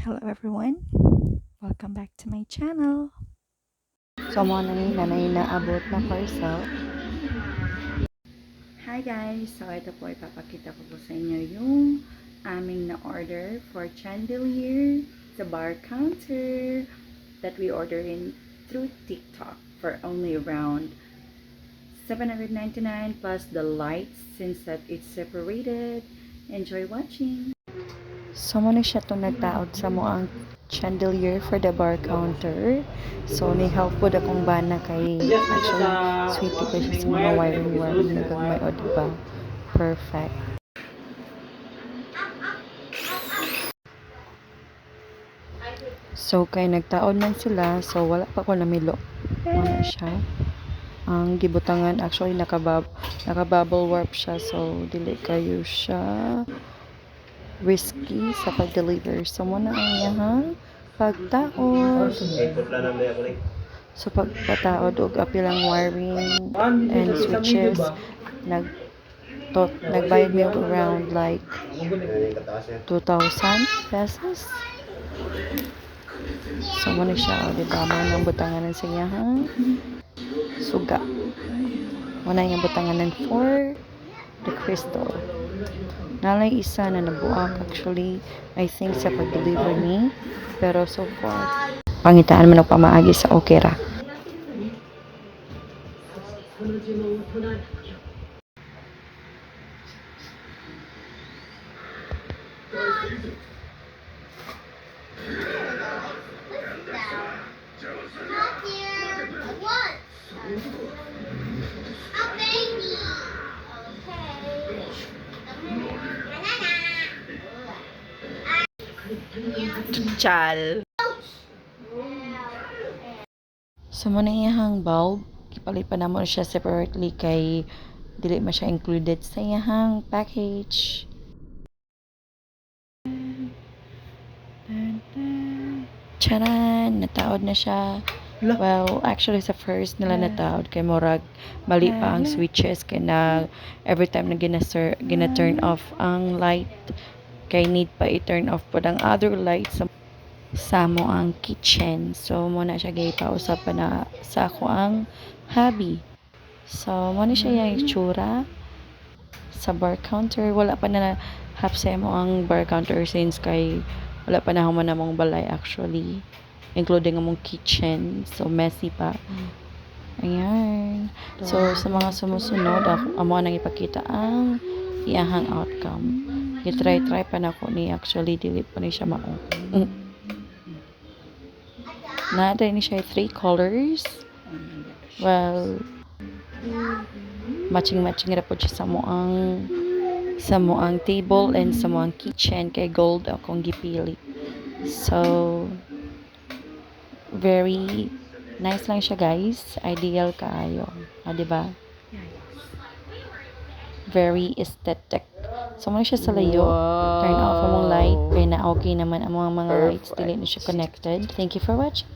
Hello everyone, welcome back to my channel. So, mo na ni nanay naabot na parcel. Hi guys! So ito po ipapakita ko po sa inyo yung aming na-order for chandelier sa bar counter that we order in through TikTok for only around 799 plus the lights since that it's separated. Enjoy watching! So, mo na siya itong nagtaod sa mo ang chandelier for the bar counter. So, ni-help po akong bana kay actually sweet pa siya sa mga wiring nagagmay o diba? Perfect. So, kay nagtaod man sila. So, wala pa ko namilo. Wala siya. Ang gibutangan actually naka-bubble warp siya. So, dili kayo siya risky sa pag-deliver. So, muna ang iyahang pagtaod. So, pagpataod og apilang wiring and switches, nagbayad mi around like 2,000 pesos. So, muna siya, o, diba? Muna ang butanganan sa iyahang suga. Muna yung butanganan for the crystal. Nalay isa na nabuak actually, I think sa pag-deliver ni. Pero so far, pangitaan man og pamaagi sa okera. Chal! So muna iyahang bulb, ipalit pa namo siya separately kay dili man siya included sa iyahang package. Charan! Nataod na siya. Well, actually sa first nila nataod kay murag bali pa ang switches kay na every time na gina-turn off ang light kay need pa i-turn off po ang other lights sa mo ang kitchen. So muna siya gipausap pa na sa ako ang hobby. So muna siya yung itsura sa bar counter. Wala pa na hapse mo ang bar counter since kay wala pa na human namong balay actually, including among kitchen. So messy pa. Ayan. So sa mga sumusunod, amo nang ipakita ang iyahang outcome. Gitry pa na ko ni actually dili pa ni siya mao. Nada ni siya 3 colors. Well, matching ra po siya sa mo ang table and sa mo ang kitchen kay gold akong gipili. So very nice lang siya guys. Ideal kaayo. Diba? Very aesthetic. So, muna siya sa layo. Turn off ang light. Kaya na okay naman ang mga lights. Dili na siya connected. Thank you for watching.